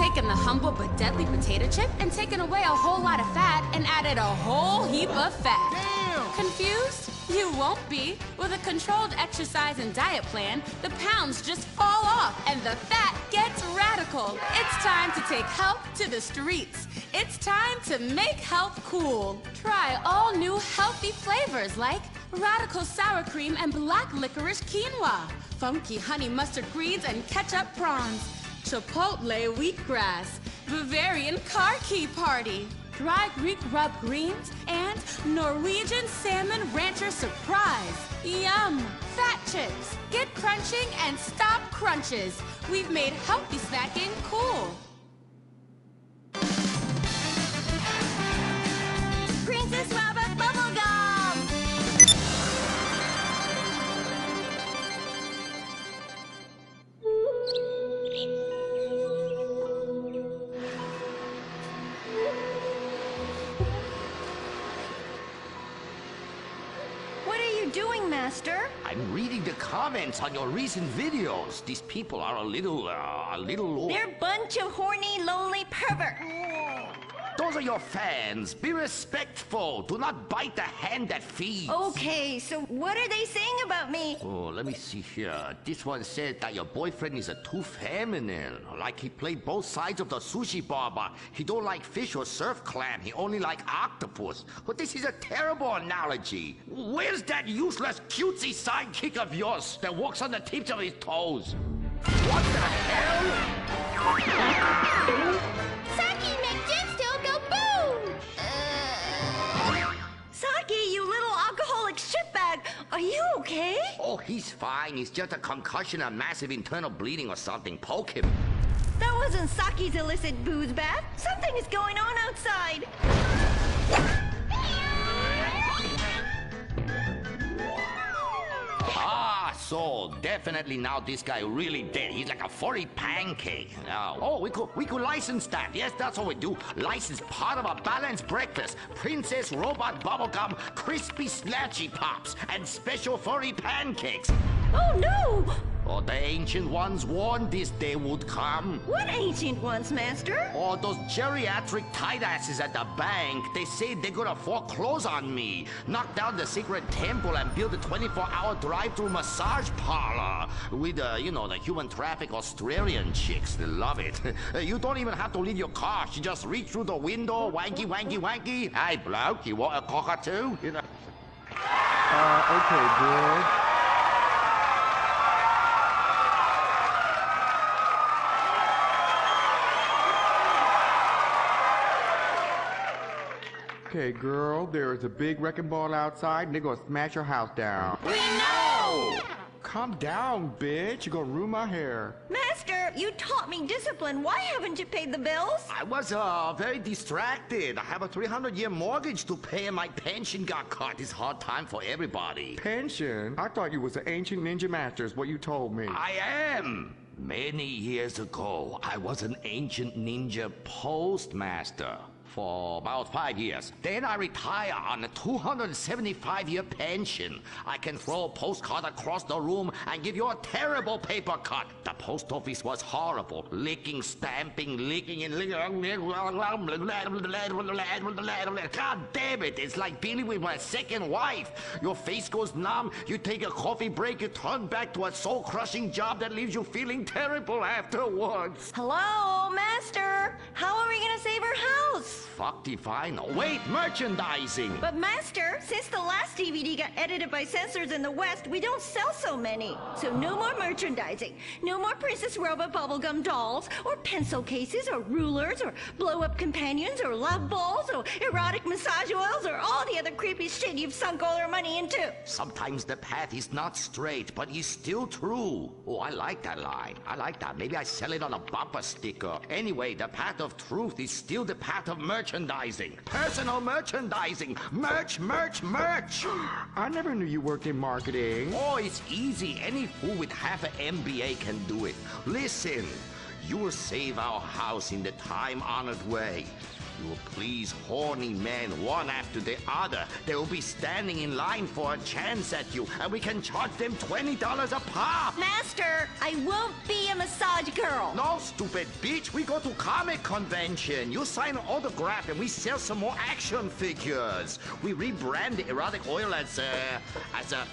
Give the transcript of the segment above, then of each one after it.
taken the humble but deadly potato chip and taken away a whole lot of fat and added a whole heap of fat. Damn! Confused? You won't be. With a controlled exercise and diet plan, the pounds just fall off and the fat gets radical. It's time to take health to the streets. It's time to make health cool. Try all new healthy flavors like radical sour cream and black licorice quinoa, funky honey mustard greens and ketchup prawns, chipotle wheatgrass, Bavarian car key party, dry Greek rub greens, and Norwegian salmon rancher surprise. Yum! Fat chips. Get crunching and stop crunches. We've made healthy snacking cool. Princess Robot Bubblegum! What are you doing, Master? I'm reading the comments on your recent videos. These people are a little... They're a bunch of horny, lonely perverts. Those are your fans. Be respectful. Do not bite the hand that feeds. Okay, so what are they saying about me? Oh, let me see here. This one said that your boyfriend is too feminine. Like he played both sides of the sushi bar, but he don't like fish or surf clam. He only like octopus. But this is a terrible analogy. Where's that useless cutesy sidekick of yours that walks on the tips of his toes? What the hell? Saki make Jin still go boom! Saki, you little alcoholic shitbag, are you okay? Oh, he's fine. He's just a concussion and massive internal bleeding or something. Poke him. That wasn't Saki's illicit booze bath. Something is going on outside. So definitely now this guy really dead. He's like a furry pancake. Oh, we could license that. Yes, that's what we do. License part of a balanced breakfast. Princess Robot Bubblegum, crispy snatchy pops, and special furry pancakes. Oh no! Oh, the ancient ones warned this day would come. What ancient ones, Master? Oh, those geriatric tight asses at the bank. They say they're gonna foreclose on me, knock down the secret temple, and build a 24-hour drive-through massage parlor with, you know, the human traffic Australian chicks. They love it. You don't even have to leave your car. You just reach through the window, wanky, wanky, wanky. Hey, bloke, you want a cockatoo? You know. Okay, girl. Okay, girl, there is a big wrecking ball outside and they're gonna smash your house down. We know! Calm down, bitch. You're gonna ruin my hair. Master, you taught me discipline. Why haven't you paid the bills? I was very distracted. I have a 300-year mortgage to pay and my pension got cut. It's hard time for everybody. Pension? I thought you was an ancient ninja master is what you told me. I am. Many years ago, I was an ancient ninja postmaster for about 5 years. Then I retire on a 275-year pension. I can throw a postcard across the room and give you a terrible paper cut. The post office was horrible. Licking, stamping, licking, and licking. God damn it, it's like dealing with my second wife. Your face goes numb, you take a coffee break, you turn back to a soul-crushing job that leaves you feeling terrible afterwards. Hello, Master. How are we gonna save our house? Fuck if I know. Wait, merchandising! But Master, since the last DVD got edited by censors in the West, we don't sell so many. So no more merchandising. No more Princess Robot Bubblegum dolls, or pencil cases, or rulers, or blow-up companions, or love balls, or erotic massage oils, or all the other creepy shit you've sunk all our money into. Sometimes the path is not straight, but is still true. Oh, I like that line. I like that. Maybe I sell it on a bumper sticker. Anyway, the path of truth is still the path of merchandising. Personal merchandising. Merch, merch, merch. I never knew you worked in marketing. Oh, it's easy. Any fool with half an MBA can do it. Listen, you will save our house in the time-honored way. You will please horny men one after the other. They will be standing in line for a chance at you, and we can charge them $20 a pop. Master, I won't be a massage girl. No, stupid bitch. We go to comic convention. You sign an autograph, and we sell some more action figures. We rebrand the erotic oil as a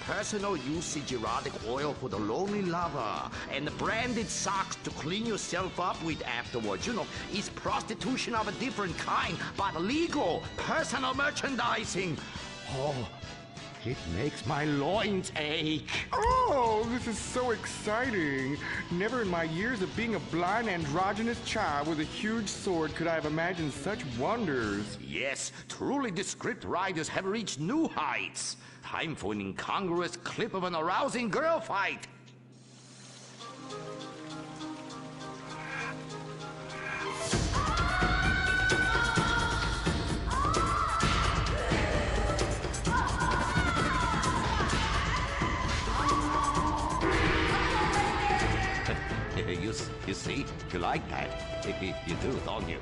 personal usage erotic oil for the lonely lover, and the branded socks to clean yourself up with afterwards. You know, it's prostitution of a different kind, but legal, personal merchandising. Oh, it makes my loins ache. Oh, this is so exciting. Never in my years of being a blind androgynous child with a huge sword could I have imagined such wonders. Yes, truly the script writers have reached new heights. Time for an incongruous clip of an arousing girl fight. You see? You like that? You do, don't you?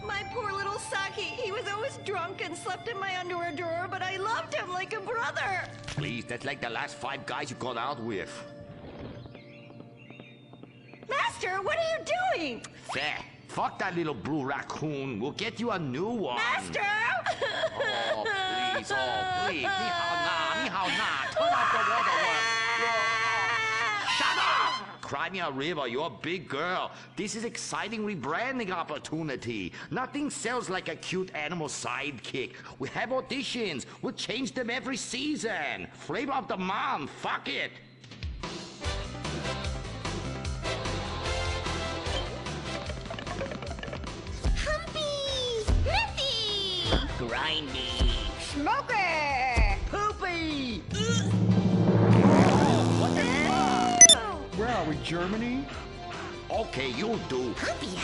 My poor little Saki. He was always drunk and slept in my underwear drawer, but I loved him like a brother. Please, that's like the last 5 guys you've gone out with. Master, what are you doing? Fair. Fuck that little blue raccoon. We'll get you a new one. Master! Oh, please. Oh, please. Ni hao na. Ni hao na. Turn off the waterworks. Shut up! Cry me a river. You're a big girl. This is exciting rebranding opportunity. Nothing sells like a cute animal sidekick. We have auditions. We'll change them every season. Flavor of the month. Fuck it. Grindy. Smoker! Poopy! Where are we, Germany? Okay, you'll do. Humpy!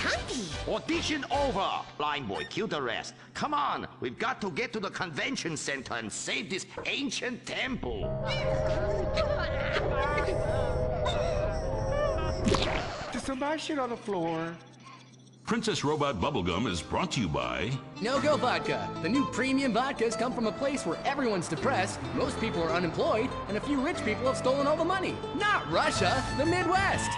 Audition over. Blind boy, cue the rest. Come on, we've got to get to the convention center and save this ancient temple. There's some bad shit on the floor. Princess Robot Bubblegum is brought to you by No-Go Vodka. The new premium vodkas come from a place where everyone's depressed, most people are unemployed, and a few rich people have stolen all the money. Not Russia, the Midwest.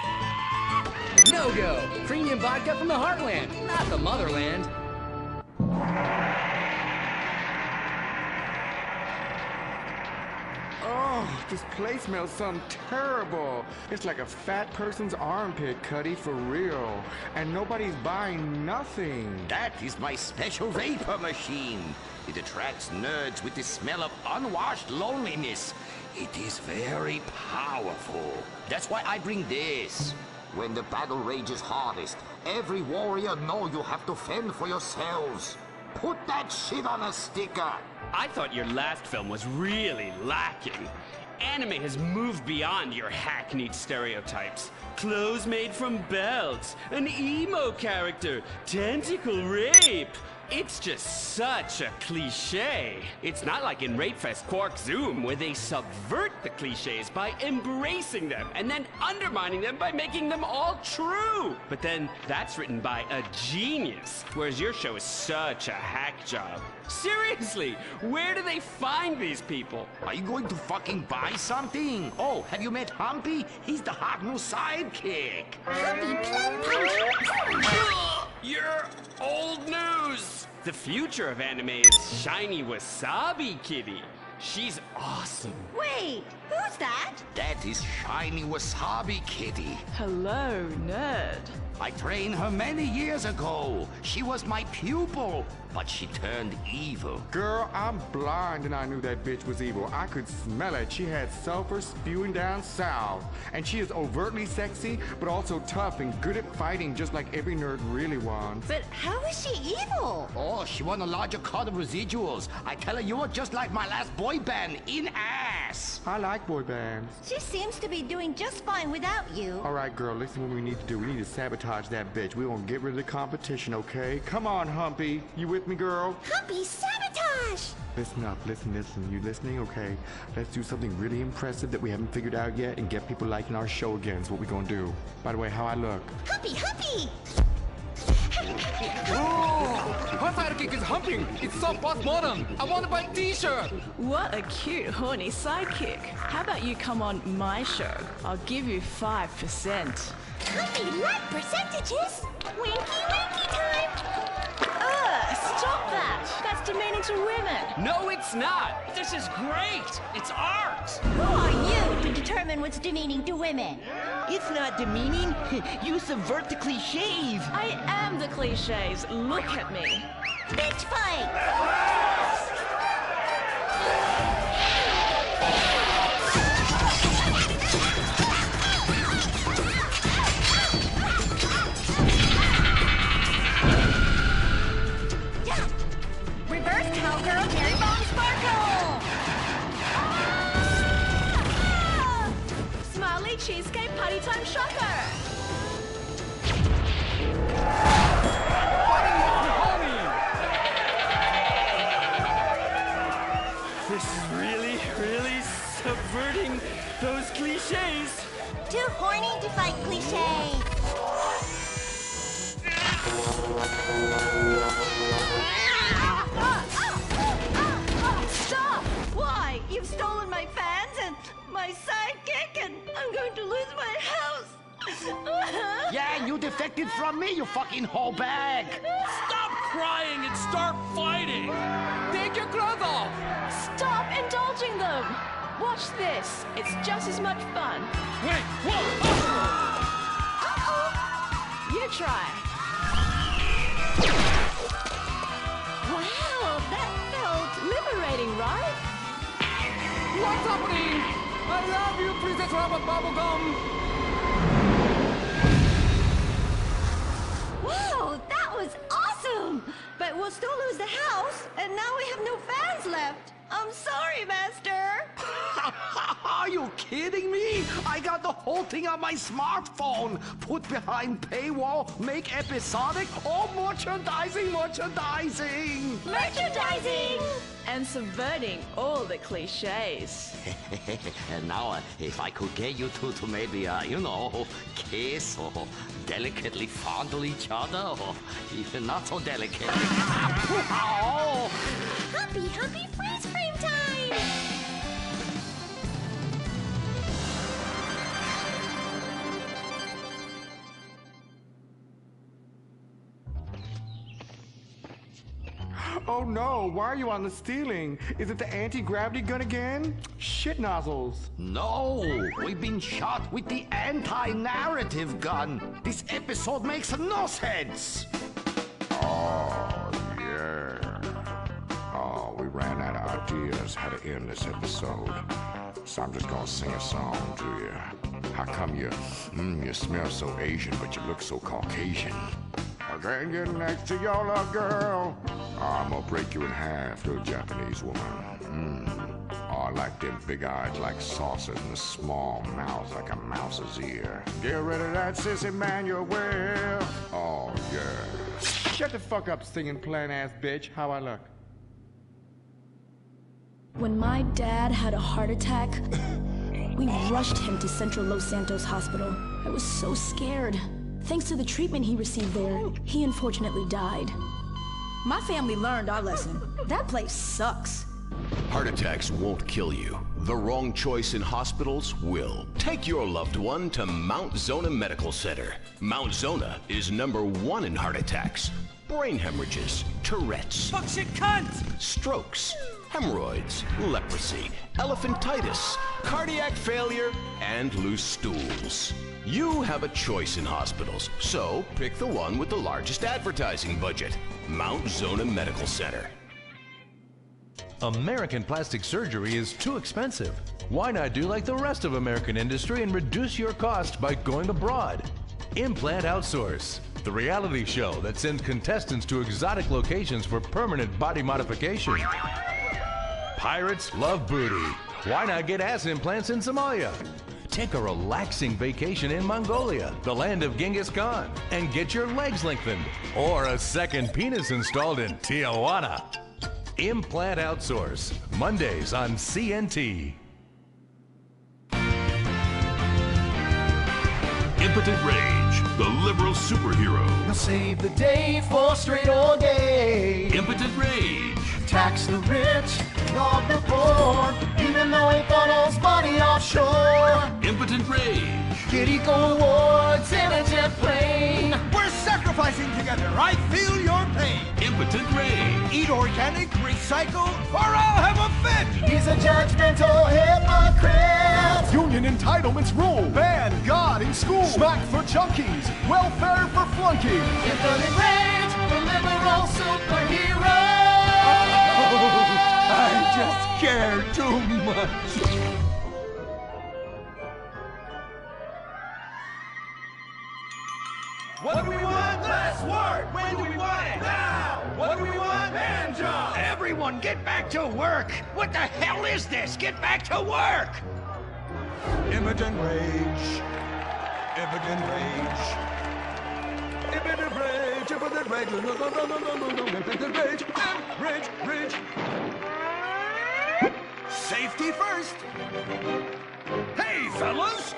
No-Go. Premium vodka from the heartland, not the motherland. Oh, this place smells something terrible. It's like a fat person's armpit, Cuddy, for real. And nobody's buying nothing. That is my special vapor machine. It attracts nerds with the smell of unwashed loneliness. It is very powerful. That's why I bring this. When the battle rages hardest, every warrior know you have to fend for yourselves. Put that shit on a sticker. I thought your last film was really lacking. Anime has moved beyond your hackneyed stereotypes. Clothes made from belts, an emo character, tentacle rape. It's just such a cliche. It's not like in Rapefest Quark Zoom, where they subvert the cliches by embracing them and then undermining them by making them all true. But then that's written by a genius, whereas your show is such a hack job. Seriously, where do they find these people? Are you going to fucking buy something? Oh, have you met Humpy? He's the hot new sidekick. You're old news! The future of anime is Shiny Wasabi Kitty. She's awesome. Wait, who's that? That is Shiny Wasabi Kitty. Hello, nerd. I trained her many years ago. She was my pupil, but she turned evil. Girl, I'm blind and I knew that bitch was evil. I could smell it. She had sulfur spewing down south. And she is overtly sexy, but also tough and good at fighting just like every nerd really wants. But how is she evil? Oh, she won a larger cut of residuals. I tell her you were just like my last boy band, in ass. I like boy bands. She seems to be doing just fine without you. All right, girl, listen what we need to do. We need to sabotage that bitch. We won't get rid of the competition, okay? Come on, Humpy. You with me, girl? Humpy, sabotage! Listen up, listen. You listening? Okay. Let's do something really impressive that we haven't figured out yet and get people liking our show again. Is what we gonna do. By the way, how I look? Humpy! Her sidekick is humping. It's so postmodern. I want to buy a t-shirt. What a cute, horny sidekick. How about you come on my show? I'll give you 5%. Humpy like percentages. Winky winky time. Stop that! That's demeaning to women. No, it's not. This is great. It's art. Who are you to determine what's demeaning to women? It's not demeaning. You subvert the cliches. I am the cliches. Look at me. Bitch fight! Reverse cowgirl, cherry bomb sparkle! Smiley cheesecake party time shocker. This is really, really subverting those cliches. Too horny to fight cliches. Stop! Why? You've stolen my fans and my sidekick, and I'm going to lose my house. Yeah, you defected from me, you fucking whole bag. Stop crying and start fighting. Take your clothes off. Stop indulging them. Watch this. It's just as much fun. Wait, whoa! You try. Wow, that felt liberating, right? What's happening? I love you, Princess Rubber Bubblegum. Wow, that was awesome! But we'll still lose the house, and now we have no fans left. I'm sorry, Master. Are you kidding me? I got the whole thing on my smartphone. Put behind paywall, make episodic, all merchandising. Merchandising! And subverting all the cliches. And now, if I could get you two to maybe, kiss or delicately fondle each other, or even not so delicate. Oh. Humpy freeze frame time! Oh no, why are you on the ceiling? Is it the anti-gravity gun again? Shit nozzles. No, we've been shot with the anti-narrative gun. This episode makes no sense. Oh, yeah. Oh, we ran out of ideas how to end this episode. So I'm just gonna sing a song to you. How come you smell so Asian, but you look so Caucasian? I can't get next to your little girl. I'm gonna break you in half to a Japanese woman. Oh, I like them big eyes like saucers and the small mouth like a mouse's ear. Get rid of that sissy Manuel. Oh, yeah. Shut the fuck up, singing plant-ass bitch. How I look? When my dad had a heart attack, we rushed him to Central Los Santos Hospital. I was so scared. Thanks to the treatment he received there, he unfortunately died. My family learned our lesson. That place sucks. Heart attacks won't kill you. The wrong choice in hospitals will. Take your loved one to Mount Zona Medical Center. Mount Zona is #1 in heart attacks, brain hemorrhages, Tourette's, Fuck shit cunt! strokes, hemorrhoids, leprosy, elephantitis, cardiac failure, and loose stools. You have a choice in hospitals, so pick the one with the largest advertising budget. Mount Zona Medical Center. American plastic surgery is too expensive. Why not do like the rest of American industry and reduce your cost by going abroad? Implant Outsource, the reality show that sends contestants to exotic locations for permanent body modification. Pirates love booty. Why not get ass implants in Somalia? Take a relaxing vacation in Mongolia, the land of Genghis Khan, and get your legs lengthened. Or a second penis installed in Tijuana. Implant Outsource, Mondays on CNT. Impotent Rage, the liberal superhero. He'll save the day for straight or gay. Impotent Rage. Tax the rich, rob the poor, even though he funnels money offshore. Impotent Rage. Get eco awards in a jet plane. We're sacrificing together. I feel your pain. Impotent Rage. Eat organic, recycle, or I'll have a fit. He's a judgmental hypocrite. Union entitlements rule. Ban God in school. Smack for junkies. Welfare for flunky. Impotent Rage, the liberal superhero. I just care too much. What do we want? Less work. When do we want it? Now. What do we want? Hand job. Everyone, get back to work. What the hell is this? Get back to work. Impotent Rage. Impotent Rage. Impotent Rage. Impotent Rage. Impotent Rage. Rage. Rage. Safety first. Hey, fellas.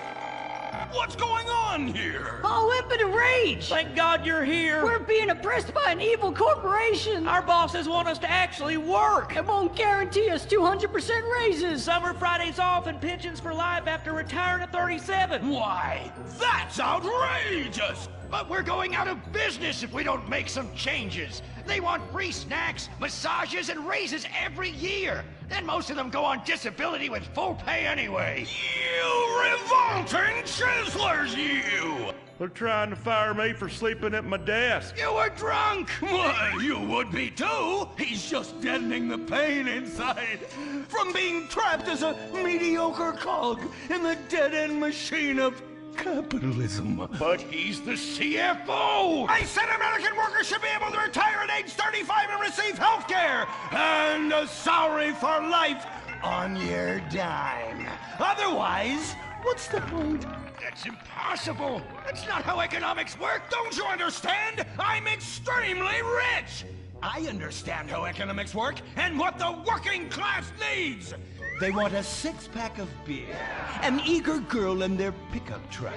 What's going on here? Oh, Impotent Rage! Thank God you're here. We're being oppressed by an evil corporation. Our bosses want us to actually work. And won't guarantee us 200% raises. Summer Fridays off and pensions for life after retiring at 37. Why, that's outrageous! But we're going out of business if we don't make some changes. They want free snacks, massages, and raises every year. And most of them go on disability with full pay anyway. You revolting chiselers, you! They're trying to fire me for sleeping at my desk. You were drunk! Why, you would be too! He's just deadening the pain inside from being trapped as a mediocre cog in the dead-end machine of capitalism. But he's the CFO! I said American workers should be able to retire at age 35 and receive health care and a salary for life on your dime. Otherwise, what's the point? That's impossible. That's not how economics work. Don't you understand? I'm extremely rich. I understand how economics work and what the working class needs. They want a six-pack of beer, an eager girl in their pickup truck,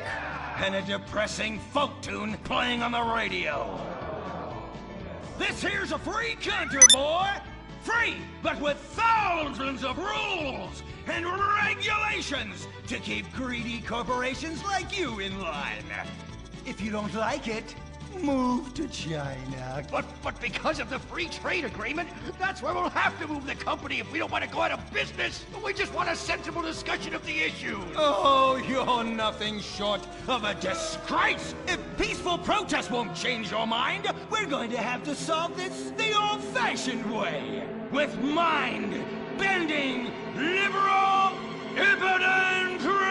and a depressing folk tune playing on the radio. This here's a free country, boy. Free, but with thousands of rules and regulations to keep greedy corporations like you in line. If you don't like it, move to China. But because of the free trade agreement, that's where we'll have to move the company if we don't want to go out of business. We just want a sensible discussion of the issue. Oh, you're nothing short of a disgrace. If peaceful protest won't change your mind, we're going to have to solve this the old-fashioned way. With mind-bending, liberal, impotent rage!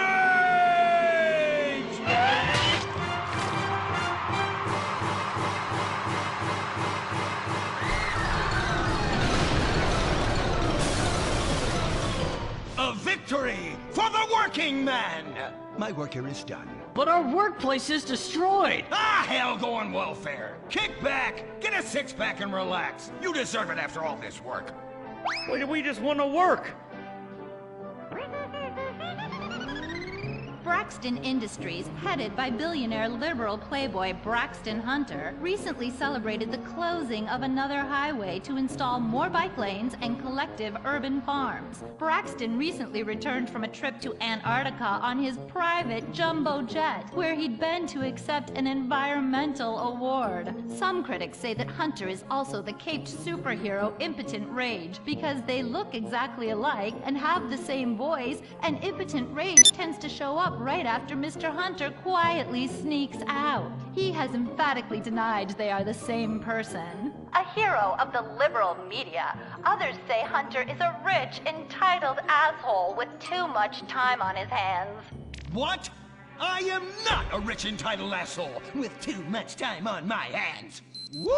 A victory for the working man! My work here is done. But our workplace is destroyed. Ah, hell, go on welfare. Kick back, get a six-pack and relax. You deserve it after all this work. Why do we just want to work? Braxton Industries, headed by billionaire liberal playboy Braxton Hunter, recently celebrated the closing of another highway to install more bike lanes and collective urban farms. Braxton recently returned from a trip to Antarctica on his private jumbo jet, where he'd been to accept an environmental award. Some critics say that Hunter is also the caped superhero Impotent Rage, because they look exactly alike and have the same voice, and Impotent Rage tends to show up right after Mr. Hunter quietly sneaks out. He has emphatically denied they are the same person. A hero of the liberal media, others say Hunter is a rich, entitled asshole with too much time on his hands. What? I am not a rich, entitled asshole with too much time on my hands. Woo,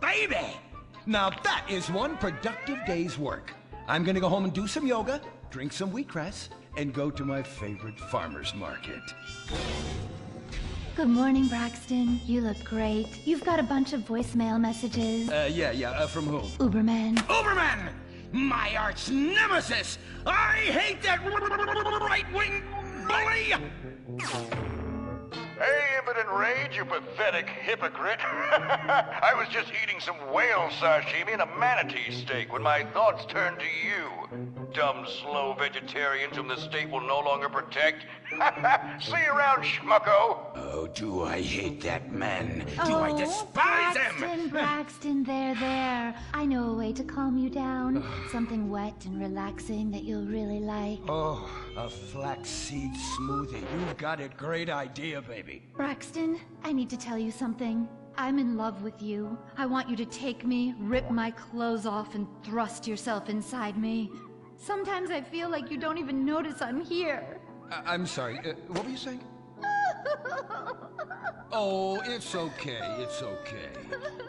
baby! Now that is one productive day's work. I'm gonna go home and do some yoga, drink some wheatgrass, and go to my favorite farmer's market. Good morning, Braxton. You look great. You've got a bunch of voicemail messages. From whom? Uberman. Uberman! My arch nemesis! I hate that right-wing bully! Hey, impotent rage, you pathetic hypocrite. I was just eating some whale sashimi and a manatee steak when my thoughts turned to you. Dumb, slow vegetarians whom the state will no longer protect. See you around, schmucko. Oh, do I hate that man. Do I despise him. Braxton, there. I know a way to calm you down. Something wet and relaxing that you'll really like. Oh, a flaxseed smoothie. You've got a great idea, baby. Braxton, I need to tell you something. I'm in love with you. I want you to take me, rip my clothes off, and thrust yourself inside me. Sometimes I feel like you don't even notice I'm here. I'm sorry, what were you saying? Oh, it's okay, it's okay.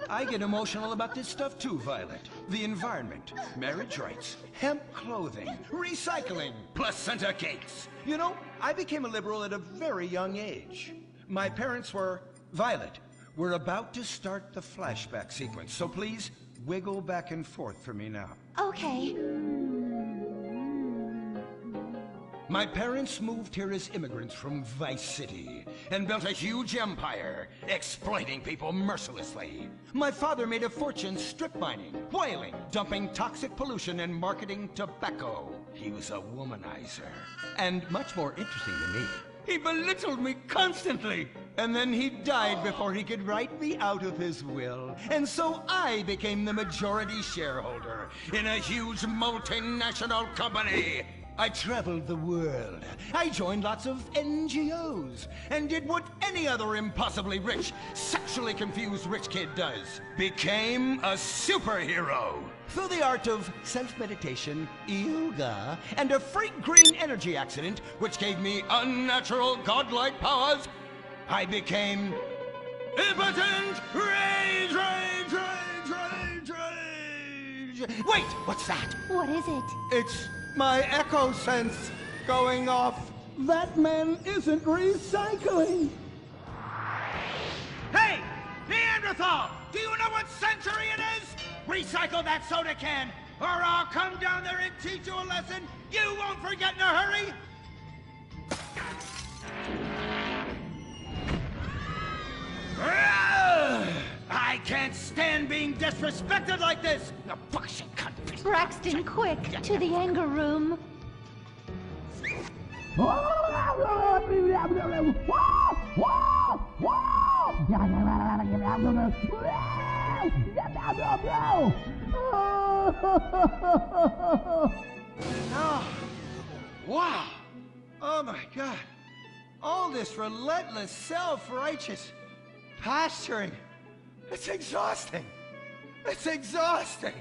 I get emotional about this stuff too, Violet. The environment, marriage rights, hemp clothing, recycling, placenta cakes. You know, I became a liberal at a very young age. My parents were... Violet, we're about to start the flashback sequence, so please wiggle back and forth for me now. Okay. My parents moved here as immigrants from Vice City and built a huge empire, exploiting people mercilessly. My father made a fortune strip mining, whaling, dumping toxic pollution, and marketing tobacco. He was a womanizer. And much more interesting than me, he belittled me constantly. And then he died before he could write me out of his will. And so I became the majority shareholder in a huge multinational company. I traveled the world. I joined lots of NGOs and did what any other impossibly rich, sexually confused rich kid does. Became a superhero. Through the art of self-meditation, yoga, and a freak green energy accident, which gave me unnatural godlike powers, I became impotent rage. Wait, what's that? What is it? It's my echo sense going off. That man isn't recycling. Hey, Neanderthal! Do you know what century it is? Recycle that soda can, or I'll come down there and teach you a lesson you won't forget in a hurry! I can't stand being disrespected like this! The bullshit cunt. Braxton, quick, to the anger room. Oh, wow! Oh my God! All this relentless, self-righteous posturing. It's exhausting. It's exhausting.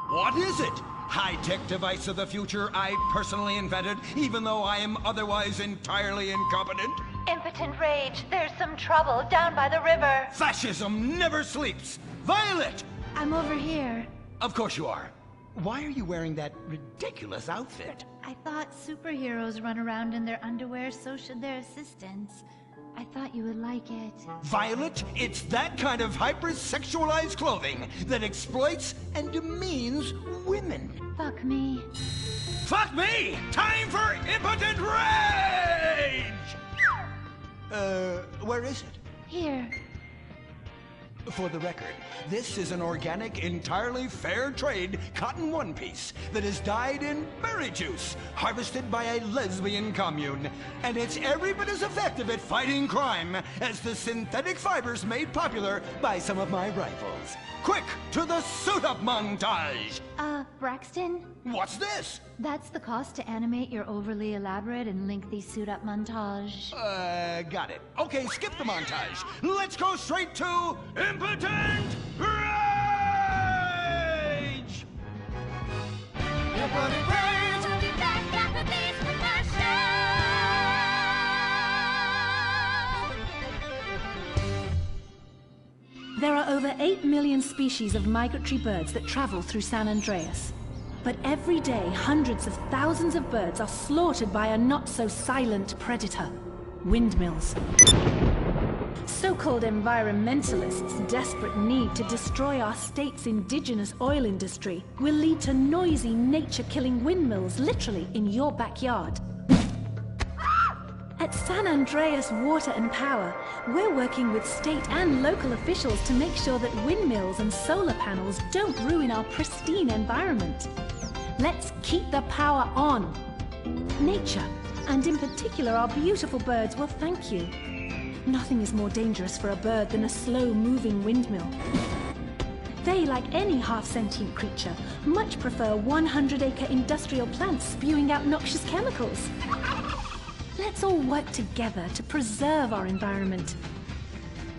What is it? High-tech device of the future I personally invented, even though I am otherwise entirely incompetent? Impotent rage, there's some trouble down by the river. Fascism never sleeps! Violet! I'm over here. Of course you are. Why are you wearing that ridiculous outfit? I thought superheroes run around in their underwear, so should their assistants. I thought you would like it. Violet, it's that kind of hypersexualized clothing that exploits and demeans women. Fuck me. Fuck me! Time for impotent rage! Where is it? Here. For the record, this is an organic, entirely fair trade cotton one piece that is dyed in berry juice, harvested by a lesbian commune. And it's every bit as effective at fighting crime as the synthetic fibers made popular by some of my rivals. Quick, to the suit-up montage! Braxton? What's this? That's the cost to animate your overly elaborate and lengthy suit-up montage. Got it. Okay, skip the montage. Let's go straight to Impotent Rage! Impotent Rage! We'll be back after this with our show! There are over 8 million species of migratory birds that travel through San Andreas. But every day, hundreds of thousands of birds are slaughtered by a not-so-silent predator, windmills. So-called environmentalists' desperate need to destroy our state's indigenous oil industry will lead to noisy, nature-killing windmills literally in your backyard. At San Andreas Water and Power, we're working with state and local officials to make sure that windmills and solar panels don't ruin our pristine environment. Let's keep the power on. Nature, and in particular our beautiful birds, will thank you. Nothing is more dangerous for a bird than a slow-moving windmill. They, like any half-sentient creature, much prefer 100-acre industrial plants spewing out noxious chemicals. Let's all work together to preserve our environment.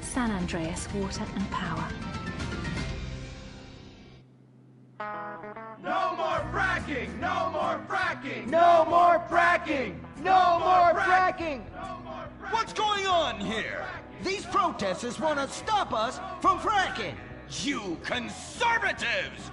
San Andreas Water and Power. No more fracking! No more fracking! No more fracking! No more fracking! What's going on here? These protesters want to stop us from fracking. You conservatives!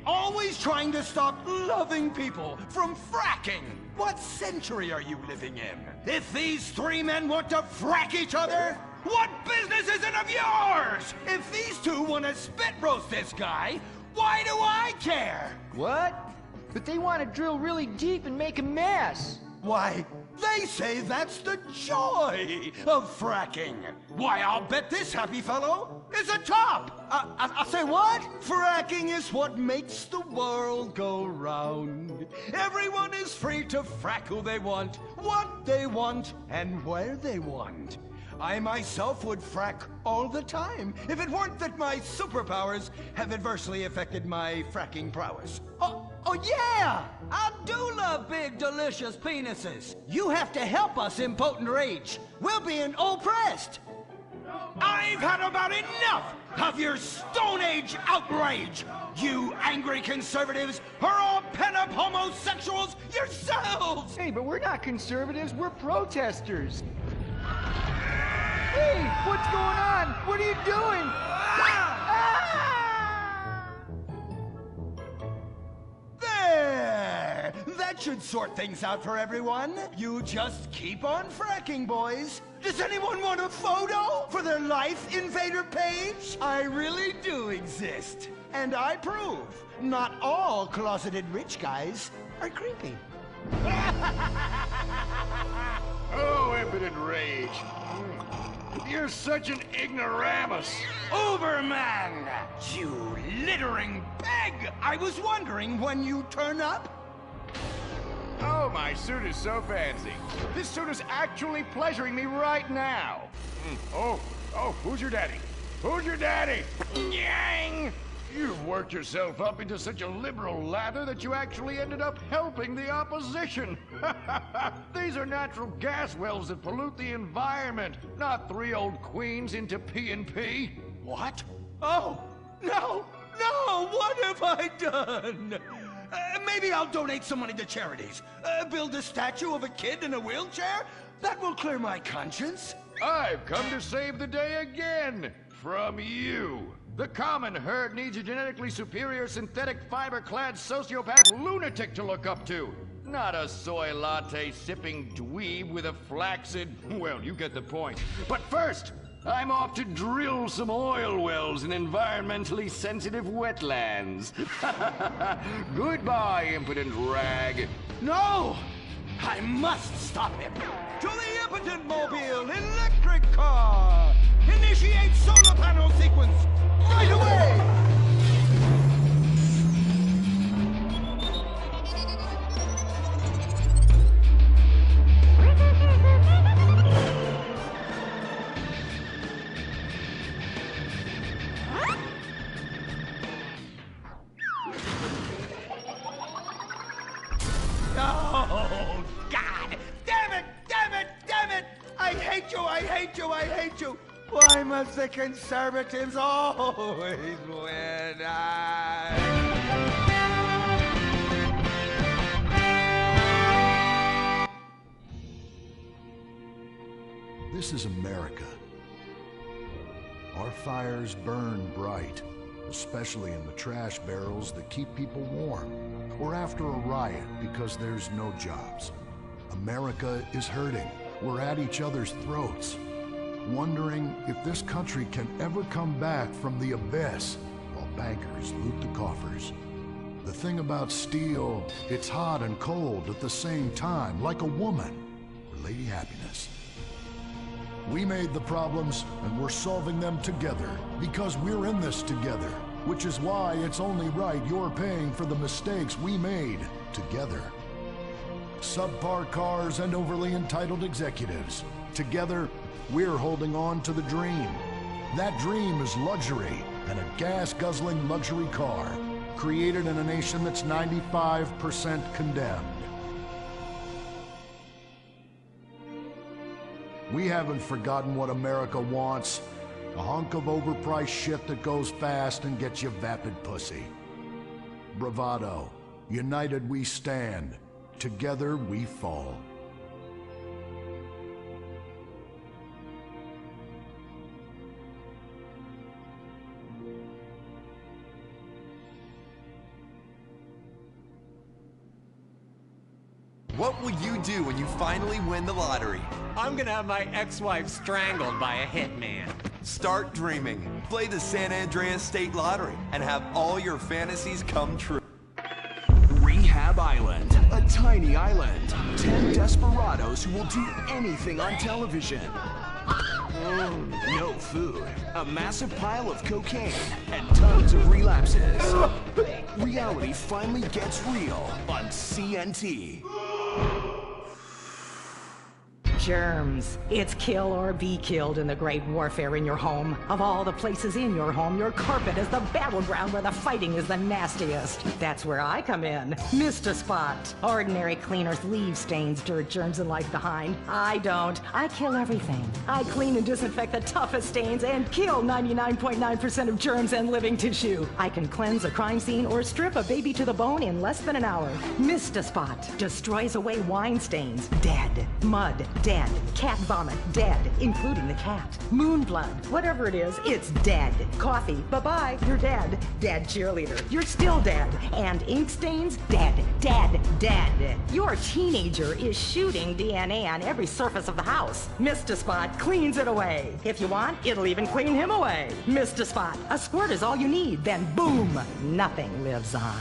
Always trying to stop loving people from fracking. What century are you living in? If these three men want to frack each other, what business is it of yours? If these two want to spit roast this guy, why do I care? What? But they want to drill really deep and make a mess. Why, they say that's the joy of fracking. Why, I'll bet this happy fellow is a top. I say what? Fracking is what makes the world go round. Everyone is free to frack who they want, what they want, and where they want. I myself would frack all the time if it weren't that my superpowers have adversely affected my fracking prowess. Oh yeah! I do love big, delicious penises. You have to help us, Impotent Rage. We're being oppressed. I've had about enough of your Stone Age outrage. You angry conservatives are all pent-up homosexuals yourselves! Hey, but we're not conservatives, we're protesters. Hey, what's going on? What are you doing? There! That should sort things out for everyone. You just keep on fracking, boys. Does anyone want a photo for their Life Invader page? I really do exist. And I prove not all closeted rich guys are creepy. Oh, Impotent Rage. You're such an ignoramus. Uberman! You littering pig! I was wondering when you turn up. Oh, my suit is so fancy. This suit is actually pleasuring me right now. Oh, who's your daddy? Who's your daddy? Yang! You've worked yourself up into such a liberal lather that you actually ended up helping the opposition. These are natural gas wells that pollute the environment, not three old queens into P&P. What? Oh, no, what have I done? Maybe I'll donate some money to charities. Build a statue of a kid in a wheelchair? That will clear my conscience. I've come to save the day again from you. The common herd needs a genetically superior synthetic fiber-clad sociopath lunatic to look up to. Not a soy latte sipping dweeb with a flaccid... Well, you get the point. But first, I'm off to drill some oil wells in environmentally sensitive wetlands. Goodbye, impotent rag. No! I must stop him. To the Impotent Mobile electric car! Initiate solar panel sequence right away! Oh, God! Damn it! I hate you! Why must the conservatives always win? This is America. Our fires burn bright, especially in the trash barrels that keep people warm, or after a riot because there's no jobs. America is hurting. We're at each other's throats, wondering if this country can ever come back from the abyss while bankers loot the coffers. The thing about steel, it's hot and cold at the same time, like a woman or Lady Happiness. We made the problems, and we're solving them together, because we're in this together. Which is why it's only right you're paying for the mistakes we made together. Subpar cars and overly entitled executives. Together, we're holding on to the dream. That dream is luxury, and a gas-guzzling luxury car, created in a nation that's 95% condemned. We haven't forgotten what America wants. A hunk of overpriced shit that goes fast and gets you vapid pussy. Bravado. United we stand. Together we fall. What will you do when you finally win the lottery? I'm gonna have my ex-wife strangled by a hitman. Start dreaming. Play the San Andreas State Lottery and have all your fantasies come true. Rehab Island, a tiny island. 10 desperados who will do anything on television. No food, a massive pile of cocaine, and tons of relapses. Reality finally gets real on CNT. Germs. It's kill or be killed in the great warfare in your home. Of all the places in your home, your carpet is the battleground where the fighting is the nastiest. That's where I come in. Mr. Spot. Ordinary cleaners leave stains, dirt, germs, and life behind. I don't. I kill everything. I clean and disinfect the toughest stains and kill 99.9% of germs and living tissue. I can cleanse a crime scene or strip a baby to the bone in less than an hour. Mr. Spot destroys away wine stains. Dead. Mud. Dead. Cat vomit, dead, including the cat. Moon blood, whatever it is, it's dead. Coffee, bye-bye, you're dead. Dead cheerleader, you're still dead. And ink stains, dead, dead, dead. Your teenager is shooting DNA on every surface of the house. Mr. Spot cleans it away. If you want, it'll even clean him away. Mr. Spot, a squirt is all you need, then boom, nothing lives on.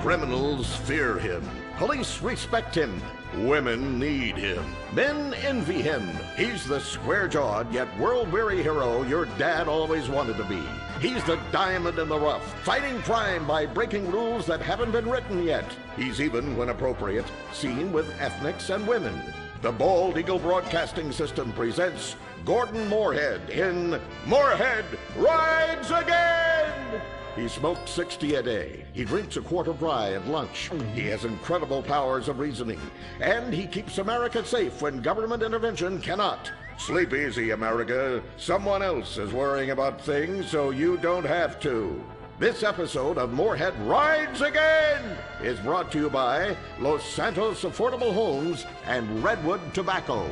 Criminals fear him. Police respect him. Women need him. Men envy him. He's the square-jawed yet world-weary hero your dad always wanted to be. He's the diamond in the rough, fighting crime by breaking rules that haven't been written yet. He's even, when appropriate, seen with ethnics and women. The Bald Eagle Broadcasting System presents Gordon Moorhead in Moorhead Rides Again! He smokes 60 a day. He drinks a quart of rye at lunch. He has incredible powers of reasoning. And he keeps America safe when government intervention cannot. Sleep easy, America. Someone else is worrying about things so you don't have to. This episode of Moorhead Rides Again is brought to you by Los Santos Affordable Homes and Redwood Tobacco.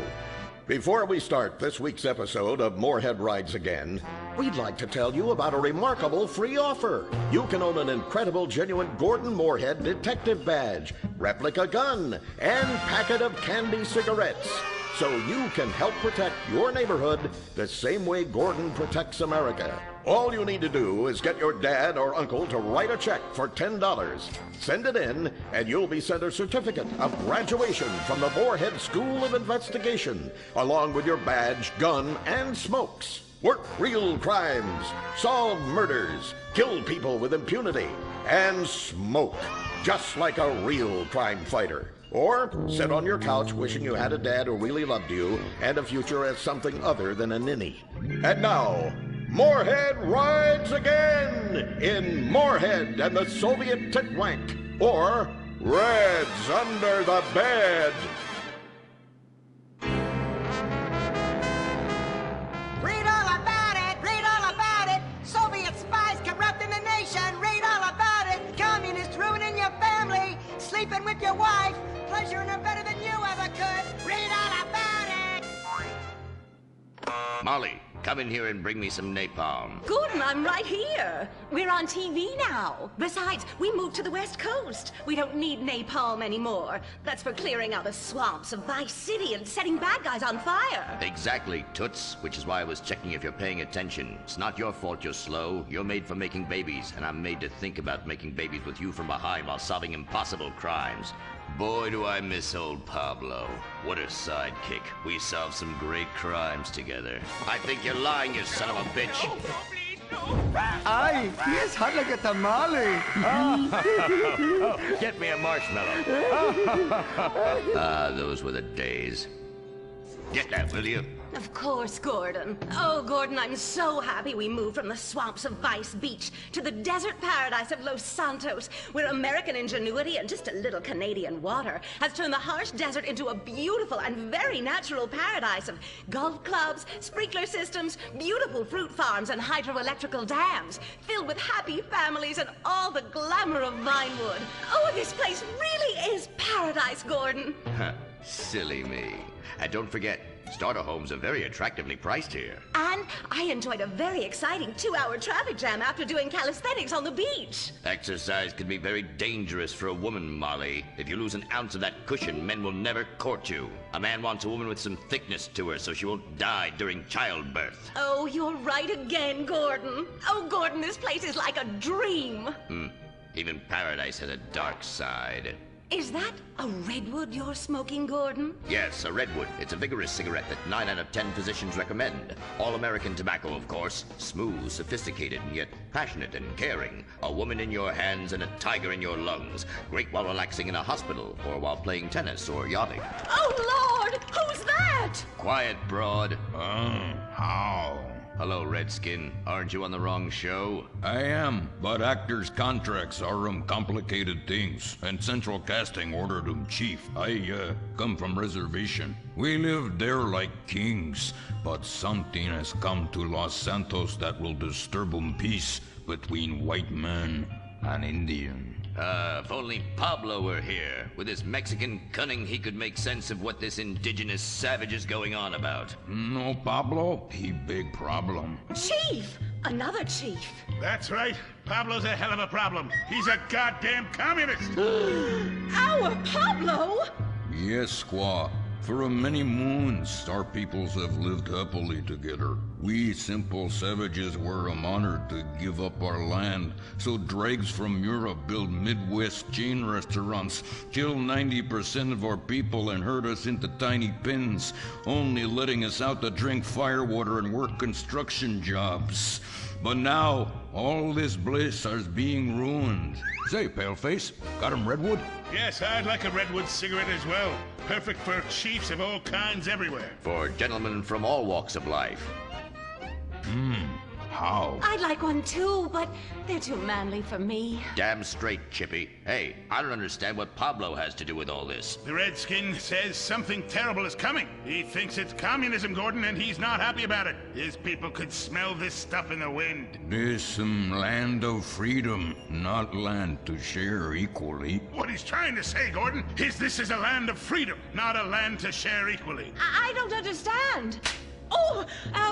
Before we start this week's episode of Moorhead Rides Again, we'd like to tell you about a remarkable free offer. You can own an incredible, genuine Gordon Moorhead detective badge, replica gun, and packet of candy cigarettes, so you can help protect your neighborhood the same way Gordon protects America. All you need to do is get your dad or uncle to write a check for $10. Send it in, and you'll be sent a certificate of graduation from the Moorhead School of Investigation, along with your badge, gun, and smokes. Work real crimes, solve murders, kill people with impunity, and smoke, just like a real crime fighter. Or sit on your couch wishing you had a dad who really loved you and a future as something other than a ninny. And now, Moorhead Rides Again in Moorhead and the Soviet Titwank, or Reds Under the Bed. Read all about it! Read all about it! Soviet spies corrupting the nation! Read all about it! Communists ruining your family! Sleeping with your wife! Pleasuring her better than you ever could! Read all about it! Molly, come in here and bring me some napalm. Gordon, I'm right here. We're on TV now. Besides, we moved to the West Coast. We don't need napalm anymore. That's for clearing out the swamps of Vice City and setting bad guys on fire. Exactly, Toots, which is why I was checking if you're paying attention. It's not your fault you're slow. You're made for making babies, and I'm made to think about making babies with you from behind while solving impossible crimes. Boy, do I miss old Pablo. What a sidekick. We solved some great crimes together. I think you're lying, you son of a bitch. Ay, he is hot like a tamale. Get me a marshmallow. Ah, those were the days. Get that, will you? Of course, Gordon. Oh, Gordon, I'm so happy we moved from the swamps of Vice Beach to the desert paradise of Los Santos, where American ingenuity and just a little Canadian water has turned the harsh desert into a beautiful and very natural paradise of golf clubs, sprinkler systems, beautiful fruit farms, and hydroelectrical dams, filled with happy families and all the glamour of Vinewood. Oh, this place really is paradise, Gordon. Silly me. And don't forget, starter homes are very attractively priced here. And I enjoyed a very exciting 2-hour traffic jam after doing calisthenics on the beach. Exercise can be very dangerous for a woman, Molly. If you lose an ounce of that cushion, men will never court you. A man wants a woman with some thickness to her so she won't die during childbirth. Oh, you're right again, Gordon. Oh, Gordon, this place is like a dream. Even paradise has a dark side. Is that a redwood you're smoking, Gordon? Yes, a redwood. It's a vigorous cigarette that 9 out of 10 physicians recommend. All-American tobacco, of course. Smooth, sophisticated, and yet passionate and caring. A woman in your hands and a tiger in your lungs. Great while relaxing in a hospital, or while playing tennis or yachting. Oh, Lord! Who's that? Quiet, broad. How? Hello, Redskin. Aren't you on the wrong show? I am, but actors' contracts are complicated things, and Central Casting ordered chief. I come from reservation. We live there like kings, but something has come to Los Santos that will disturb peace between white man and Indian. If only Pablo were here. With his Mexican cunning, he could make sense of what this indigenous savage is going on about. No, Pablo, he big problem. Chief! Another chief. That's right. Pablo's a hell of a problem. He's a goddamn communist. Our Pablo? Yes, squaw. For many moons, our peoples have lived happily together. We simple savages were honored to give up our land, so dregs from Europe build Midwest chain restaurants, kill 90% of our people and herd us into tiny pens, only letting us out to drink firewater and work construction jobs. But now, all this bliss is being ruined. Say, Paleface, got him redwood? Yes, I'd like a redwood cigarette as well. Perfect for chiefs of all kinds everywhere. For gentlemen from all walks of life. How? I'd like one too, but they're too manly for me. Damn straight, Chippy. Hey, I don't understand what Pablo has to do with all this. The Redskin says something terrible is coming. He thinks it's communism, Gordon, and he's not happy about it. His people could smell this stuff in the wind. This land of freedom, not land to share equally. What he's trying to say, Gordon, is this is a land of freedom, not a land to share equally. I don't understand. Oh,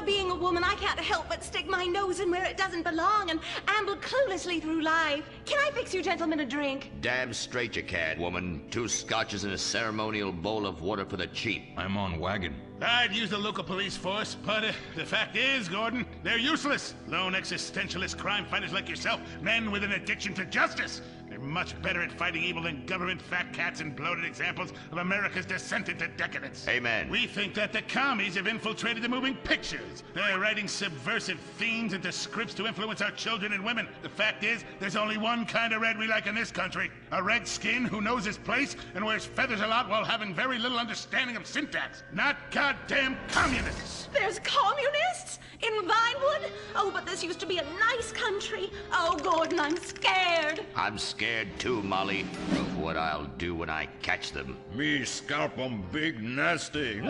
being a woman, I can't help but stick my nose in where it doesn't belong and amble cluelessly through life. Can I fix you gentlemen a drink? Damn straight you can, woman. 2 scotches and a ceremonial bowl of water for the chief. I'm on wagon. I'd use the local police force, but the fact is, Gordon, they're useless. Lone existentialist crime fighters like yourself, men with an addiction to justice. They're much better at fighting evil than government fat cats and bloated examples of America's descent into decadence. Amen. We think that the commies have infiltrated the moving pictures. They're writing subversive themes into scripts to influence our children and women. The fact is, there's only one kind of red we like in this country. A red skin who knows his place and wears feathers a lot while having very little understanding of syntax. Not goddamn communists. There's communists? In Vinewood? Oh, but this used to be a nice country. Oh, Gordon, I'm scared. I'm scared too, Molly, of what I'll do when I catch them. Me scalp 'em big nasty. All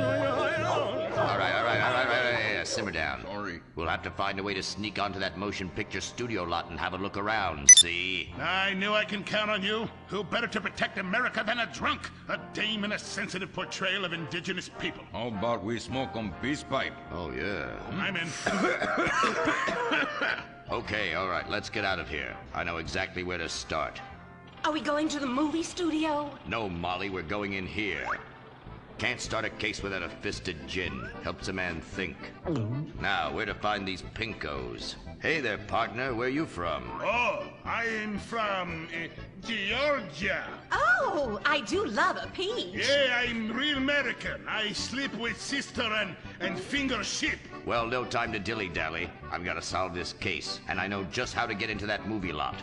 right. Simmer down. Sorry. We'll have to find a way to sneak onto that motion picture studio lot and have a look around, see? I knew I can count on you. Who better to protect America than a drunk? A dame in a sensitive portrayal of indigenous people. How about we smoke 'em peace pipe? Oh, yeah. I'm in. Okay, all right, let's get out of here. I know exactly where to start. Are we going to the movie studio? No, Molly, we're going in here. Can't start a case without a fisted gin. Helps a man think. Now, where to find these pinkos? Hey there, partner. Where you from? Oh, I'm from Georgia. Oh, I do love a peach. Yeah, I'm real American. I sleep with sister and finger ship. Well, no time to dilly-dally. I've got to solve this case, and I know just how to get into that movie lot.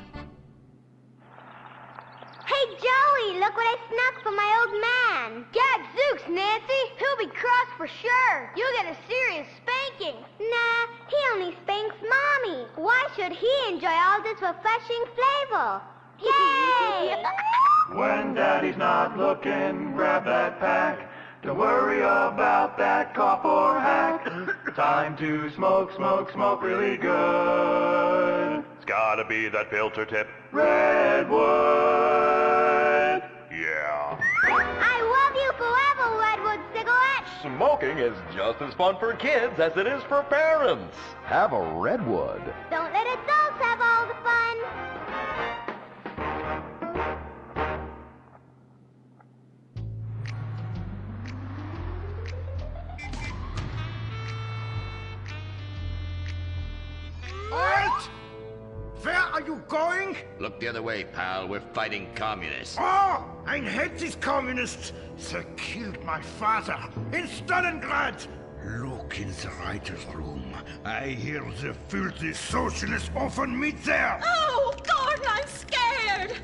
Hey, Joey, look what I snuck from my old man. Gadzooks, Nancy. He'll be cross for sure. You'll get a serious spanking. Nah, he only spanks Mommy. Why should he enjoy all this refreshing flavor? Yay! When Daddy's not looking, grab that pack. Don't worry about that cough or hack. Time to smoke, smoke, smoke really good. It's gotta be that filter tip. Redwood. Yeah. I love you forever, Redwood cigarette. Smoking is just as fun for kids as it is for parents. Have a Redwood. Don't let adults have all the fun. Halt! Where are you going? Look the other way, pal. We're fighting communists. Oh, I hate these communists. They killed my father in Stalingrad. Look in the writer's room. I hear the filthy socialists often meet there. Oh, Gordon, I'm scared.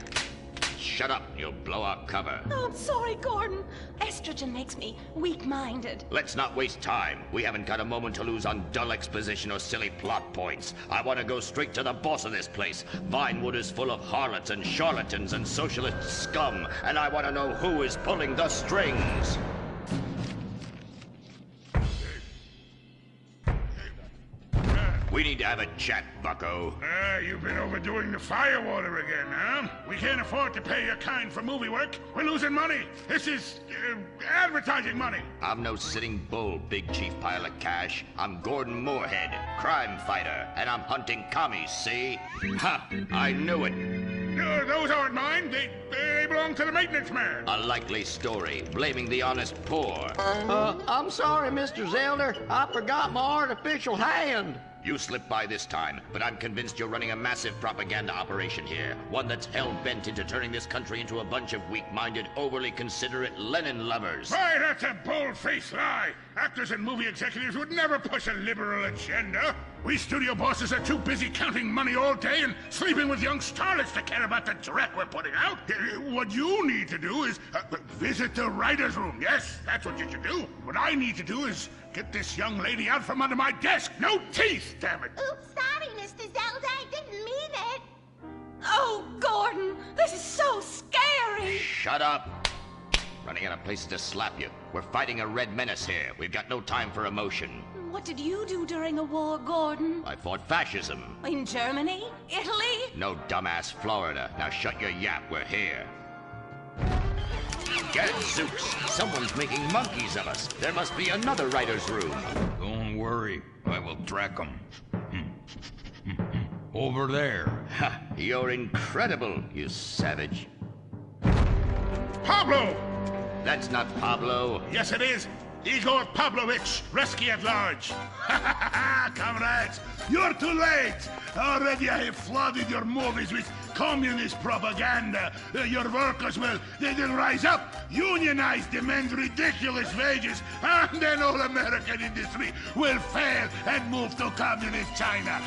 Shut up, you'll blow our cover. Oh, I'm sorry, Gordon. Estrogen makes me weak-minded. Let's not waste time. We haven't got a moment to lose on dull exposition or silly plot points. I want to go straight to the boss of this place. Vinewood is full of harlots and charlatans and socialist scum, and I want to know who is pulling the strings. We need to have a chat, bucko. You've been overdoing the firewater again, huh? We can't afford to pay your kind for movie work. We're losing money. This is advertising money. I'm no sitting bull, big chief pile of cash. I'm Gordon Moorhead, crime fighter, and I'm hunting commies, see? Ha! I knew it. Those aren't mine. They belong to the maintenance man. A likely story, blaming the honest poor. I'm sorry, Mr. Zelder. I forgot my artificial hand. You slipped by this time, but I'm convinced you're running a massive propaganda operation here. One that's hell-bent into turning this country into a bunch of weak-minded, overly considerate Lenin lovers. Why, that's a bold-faced lie. Actors and movie executives would never push a liberal agenda. We studio bosses are too busy counting money all day and sleeping with young starlets to care about the dreck we're putting out. What you need to do is visit the writer's room. Yes, that's what you should do. What I need to do is get this young lady out from under my desk. No teeth, damn it. Oops, sorry, Mr. Zelda. I didn't mean it. Oh, Gordon, this is so scary. Shut up. Running out of places to slap you. We're fighting a red menace here. We've got no time for emotion. What did you do during a war, Gordon? I fought fascism. In Germany? Italy? No, dumbass, Florida. Now shut your yap. We're here. Gadzooks! Someone's making monkeys of us. There must be another writer's room. Don't worry. I will track them. Over there. Ha! You're incredible, you savage. Pablo! That's not Pablo. Yes, it is. Igor Pavlovich, Rescue at Large. Comrades, you're too late. Already I have flooded your movies with communist propaganda. Your workers they'll rise up, unionize, demand ridiculous wages, and then all American industry will fail and move to communist China.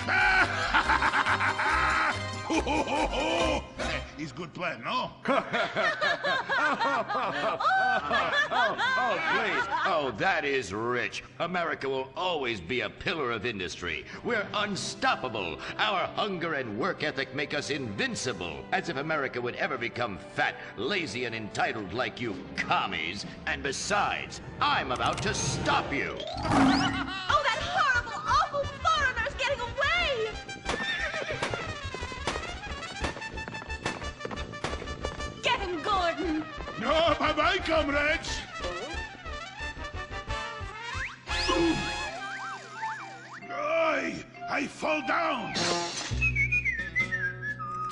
It's good plan, no? Oh, please. Oh, that is rich. America will always be a pillar of industry. We're unstoppable. Our hunger and work ethic make us invincible. As if America would ever become fat, lazy, and entitled like you commies. And besides, I'm about to stop you. Oh, that horrible, awful foreigner's getting away! Get him, Gordon! No, bye-bye, comrades. I fall down.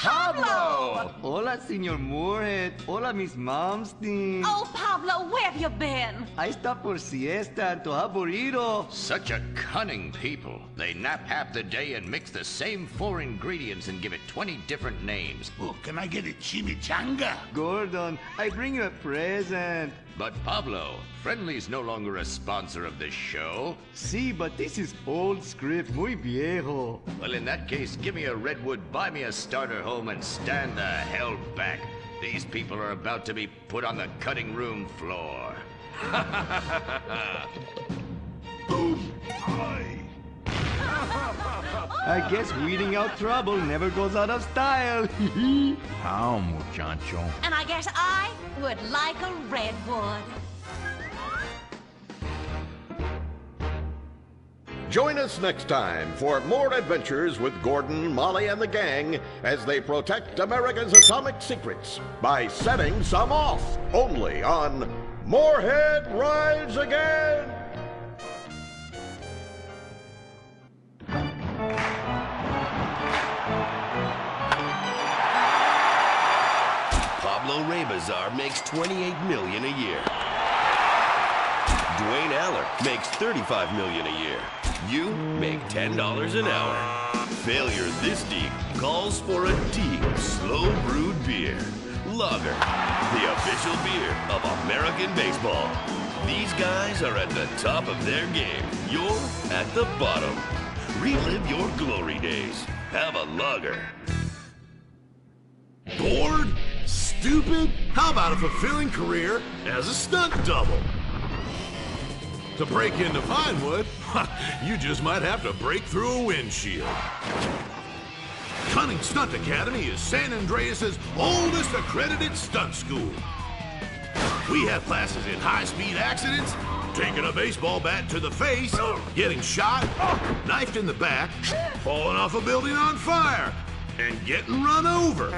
Pablo! Hola, Senor Moorhead. Hola, Miss Malmsteen. Oh, Pablo, where have you been? I stopped for siesta. To aburrido. Such a cunning people. They nap half the day and mix the same 4 ingredients and give it 20 different names. Oh, can I get a chimichanga? Gordon, I bring you a present. But Pablo, Friendly's no longer a sponsor of this show. Sí, but this is old script, muy viejo. Well, in that case, give me a redwood, buy me a starter home, and stand the hell back. These people are about to be put on the cutting room floor. I guess weeding out trouble never goes out of style. How, muchacho? And I guess I would like a redwood. Join us next time for more adventures with Gordon, Molly, and the gang as they protect America's atomic secrets by setting some off. Only on Moorhead Rides Again! Pablo Rebazar makes $28 million a year. Dwayne Aller makes $35 million a year. You make $10 an hour. Failure this deep calls for a deep, slow-brewed beer. Lager, the official beer of American baseball. These guys are at the top of their game. You're at the bottom. Relive your glory days. Have a lager. Bored? Stupid? How about a fulfilling career as a stunt double? To break into Vinewood, you just might have to break through a windshield. Cunning Stunt Academy is San Andreas' oldest accredited stunt school. We have classes in high-speed accidents, taking a baseball bat to the face, getting shot, knifed in the back, falling off a building on fire, and getting run over.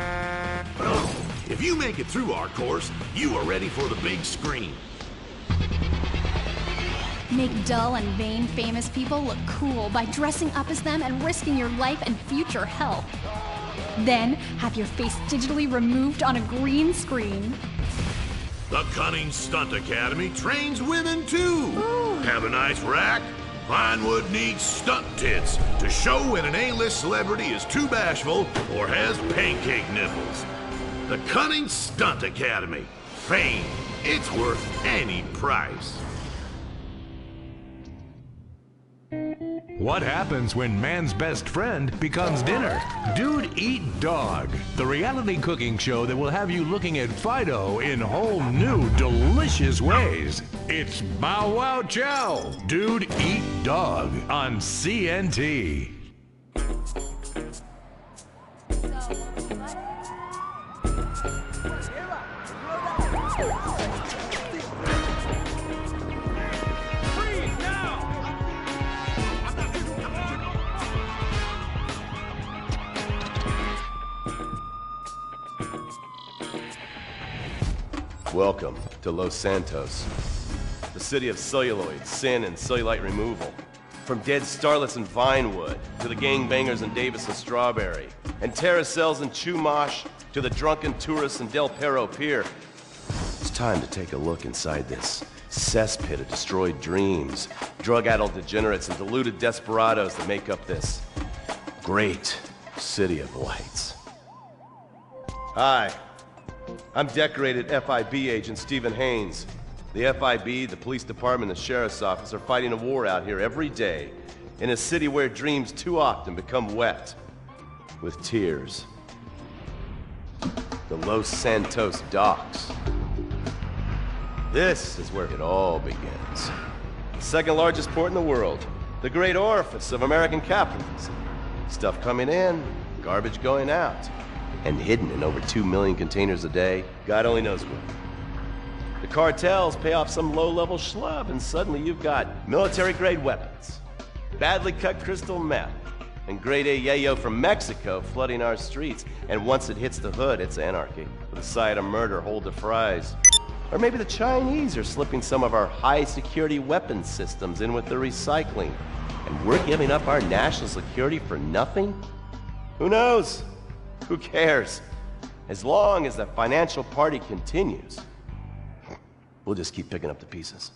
If you make it through our course, you are ready for the big screen. Make dull and vain famous people look cool by dressing up as them and risking your life and future health. Then have your face digitally removed on a green screen. The Cunning Stunt Academy trains women too. Ooh. Have a nice rack? Vinewood needs stunt tits to show when an A-list celebrity is too bashful or has pancake nipples. The Cunning Stunt Academy. Fame. It's worth any price. What happens when man's best friend becomes dinner? Dude Eat Dog, the reality cooking show that will have you looking at Fido in whole new, delicious ways. It's Bow Wow Chow, Dude Eat Dog on CNT. Welcome to Los Santos, the city of celluloid, sin, and cellulite removal. From dead starlets in Vinewood, to the gangbangers in Davis and Strawberry, and terracels in Chumash, to the drunken tourists in Del Perro Pier. It's time to take a look inside this cesspit of destroyed dreams, drug-addled degenerates, and deluded desperados that make up this great city of lights. Hi. I'm decorated FIB agent Stephen Haynes. The FIB, the police department, and the sheriff's office are fighting a war out here every day in a city where dreams too often become wet with tears. The Los Santos docks. This is where it all begins. The second largest port in the world. The great orifice of American capitalism. Stuff coming in, garbage going out. And hidden in over 2 million containers a day, God only knows where. The cartels pay off some low-level schlub, and suddenly you've got military-grade weapons, badly cut crystal meth, and grade A yayo from Mexico flooding our streets. And once it hits the hood, it's anarchy, with a side of murder hold the fries. Or maybe the Chinese are slipping some of our high-security weapons systems in with the recycling, and we're giving up our national security for nothing? Who knows? Who cares? As long as the financial party continues, we'll just keep picking up the pieces.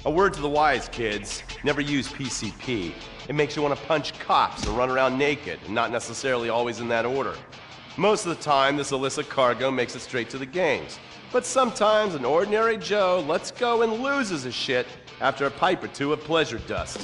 A word to the wise, kids. Never use PCP. It makes you want to punch cops or run around naked, and not necessarily always in that order. Most of the time, this illicit cargo makes it straight to the gangs. But sometimes an ordinary Joe lets go and loses his shit after a pipe or two of pleasure dust.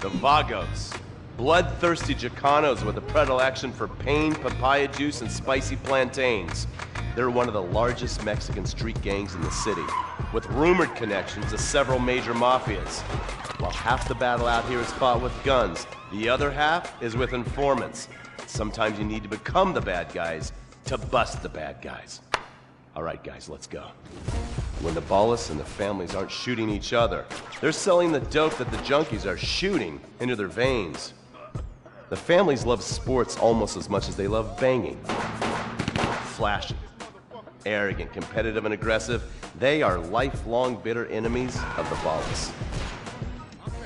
The Vagos. Bloodthirsty Chicanos with a predilection for pain, papaya juice, and spicy plantains. They're one of the largest Mexican street gangs in the city, with rumored connections to several major mafias. While half the battle out here is fought with guns, the other half is with informants. Sometimes you need to become the bad guys to bust the bad guys. All right, guys, let's go. When the Ballas and the families aren't shooting each other, they're selling the dope that the junkies are shooting into their veins. The families love sports almost as much as they love banging. Flashy, arrogant, competitive, and aggressive, they are lifelong bitter enemies of the Ballas.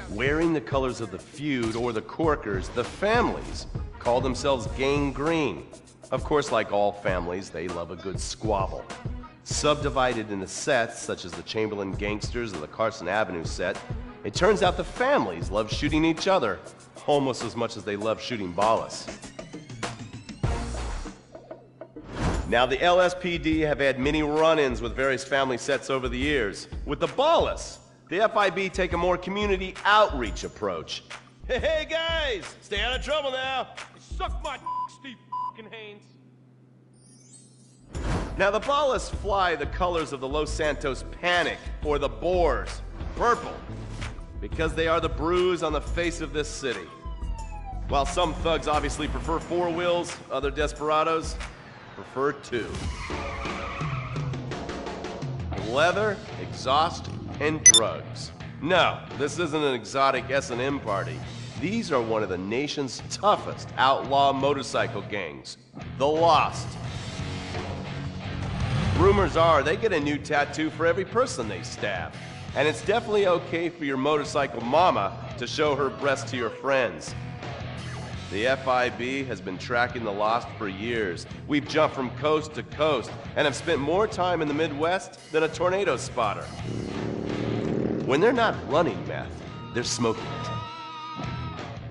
Wearing the colors of the feud or the Corkers, the families call themselves Gang Green. Of course, like all families, they love a good squabble. Subdivided into sets, such as the Chamberlain Gangsters or the Carson Avenue set, it turns out the families love shooting each other almost as much as they love shooting Ballas. Now, the LSPD have had many run-ins with various family sets over the years. With the Ballas, the FIB take a more community outreach approach. Hey guys, stay out of trouble now. Suck my Steve Haynes. Now the Ballas fly the colors of the Los Santos Panic, or the Boers, purple, because they are the bruise on the face of this city. While some thugs obviously prefer four wheels, other desperados prefer two. Leather, exhaust, and drugs. No, this isn't an exotic S&M party. These are one of the nation's toughest outlaw motorcycle gangs, the Lost. Rumors are they get a new tattoo for every person they stab. And it's definitely okay for your motorcycle mama to show her breast to your friends. The FIB has been tracking the Lost for years. We've jumped from coast to coast and have spent more time in the Midwest than a tornado spotter. When they're not running meth, they're smoking it.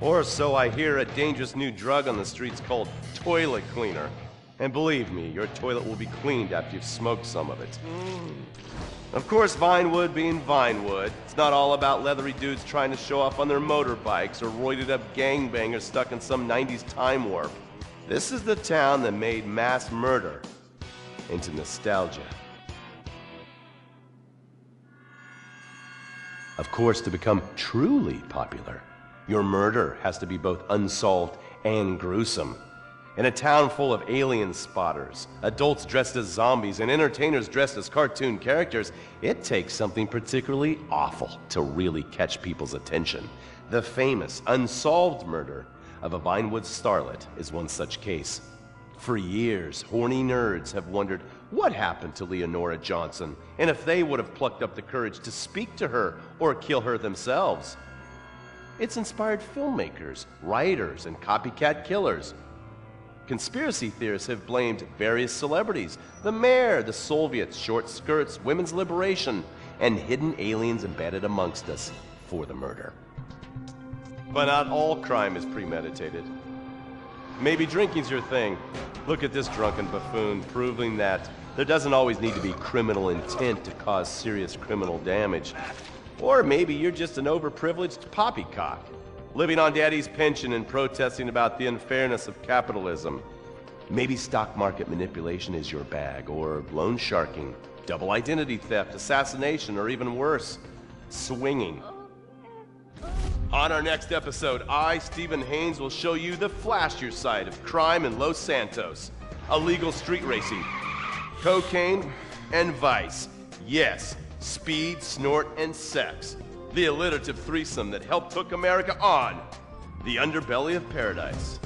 Or so I hear, a dangerous new drug on the streets called toilet cleaner. And believe me, your toilet will be cleaned after you've smoked some of it. Of course, Vinewood being Vinewood, it's not all about leathery dudes trying to show off on their motorbikes or roided up gangbangers stuck in some 90s time warp. This is the town that made mass murder into nostalgia. Of course, to become truly popular, your murder has to be both unsolved and gruesome. In a town full of alien spotters, adults dressed as zombies, and entertainers dressed as cartoon characters, it takes something particularly awful to really catch people's attention. The famous, unsolved murder of a Vinewood starlet is one such case. For years, horny nerds have wondered what happened to Leonora Johnson, and if they would have plucked up the courage to speak to her or kill her themselves. It's inspired filmmakers, writers, and copycat killers. Conspiracy theorists have blamed various celebrities, the mayor, the Soviets, short skirts, women's liberation, and hidden aliens embedded amongst us for the murder. But not all crime is premeditated. Maybe drinking's your thing. Look at this drunken buffoon, proving that there doesn't always need to be criminal intent to cause serious criminal damage. Or maybe you're just an overprivileged poppycock, living on daddy's pension and protesting about the unfairness of capitalism. Maybe stock market manipulation is your bag, or loan sharking, double identity theft, assassination, or even worse, swinging. On our next episode, I, Stephen Haynes, will show you the flashier side of crime in Los Santos. Illegal street racing, cocaine, and vice. Yes, speed, snort, and sex. The alliterative threesome that helped hook America on the underbelly of paradise.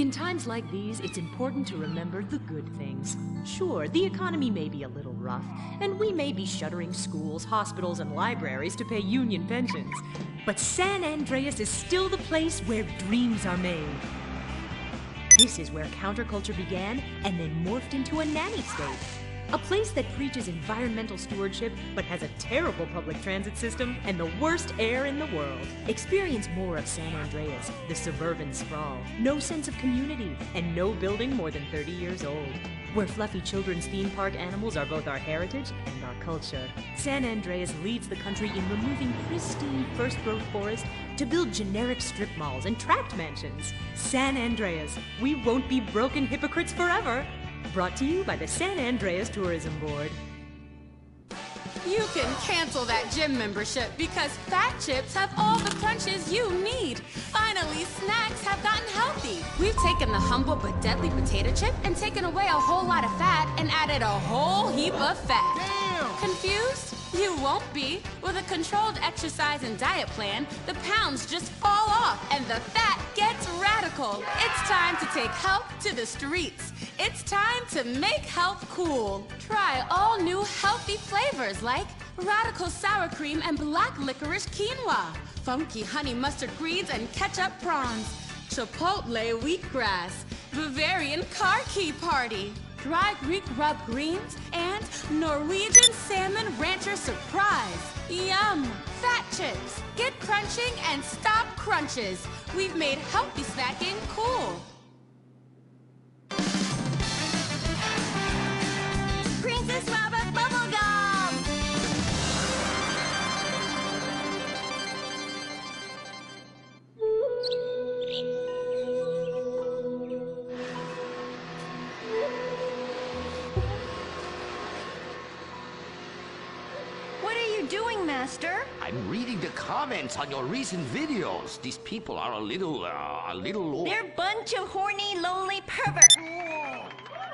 In times like these, it's important to remember the good things. Sure, the economy may be a little rough, and we may be shuttering schools, hospitals, and libraries to pay union pensions. But San Andreas is still the place where dreams are made. This is where counterculture began and then morphed into a nanny state. A place that preaches environmental stewardship but has a terrible public transit system and the worst air in the world. Experience more of San Andreas, the suburban sprawl. No sense of community and no building more than 30 years old. Where fluffy children's theme park animals are both our heritage and our culture. San Andreas leads the country in removing pristine first-growth forest to build generic strip malls and tract mansions. San Andreas, we won't be broken hypocrites forever. Brought to you by the San Andreas Tourism Board. You can cancel that gym membership because Fat Chips have all the crunches you need. Finally, snacks have gotten healthy. We've taken the humble but deadly potato chip and taken away a whole lot of fat and added a whole heap of fat. Damn! Confused? You won't be. With a controlled exercise and diet plan, the pounds just fall off and the fat gets radical. It's time to take health to the streets. It's time to make health cool. Try all new healthy flavors like radical sour cream and black licorice quinoa, funky honey mustard greens and ketchup prawns, chipotle wheatgrass, Bavarian car key party, dry Greek rub greens, and Norwegian salmon rancher surprise. Yum! Fat Chips. Get crunching and stop crunches. We've made healthy snacking cool. Princess Robert Bubblegum! What are you doing, Master? I'm reading the comments on your recent videos. These people are a little... They're a bunch of horny, lonely perverts.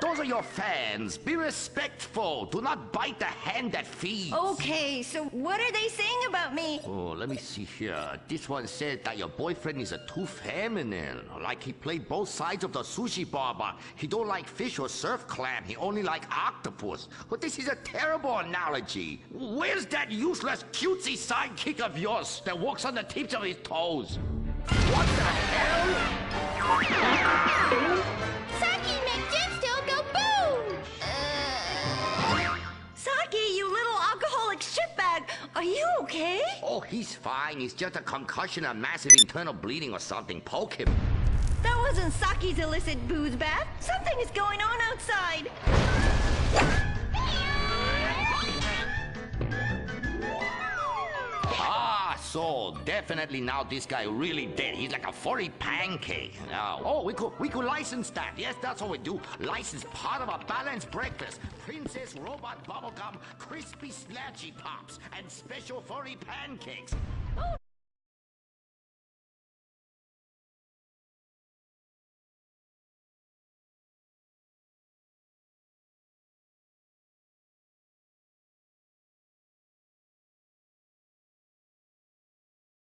Those are your fans. Be respectful. Do not bite the hand that feeds. Okay, so what are they saying about me? Oh, let me see here. This one said that your boyfriend is too feminine. Like he played both sides of the sushi bar, but he don't like fish or surf clam. He only like octopus. Well, this is a terrible analogy. Where's that useless cutesy sidekick of yours that walks on the tips of his toes? What the hell? Saki, make Jim still go boom! Saki, you little alcoholic shitbag, are you okay? Oh, he's fine. He's just a concussion and massive internal bleeding or something. Poke him. That wasn't Saki's illicit booze bath. Something is going on outside. Ah, so definitely now this guy really dead. He's like a furry pancake. Oh, we could license that. Yes, that's what we do. License part of a balanced breakfast. Princess Robot Bubblegum, crispy snatchy pops, and special furry pancakes.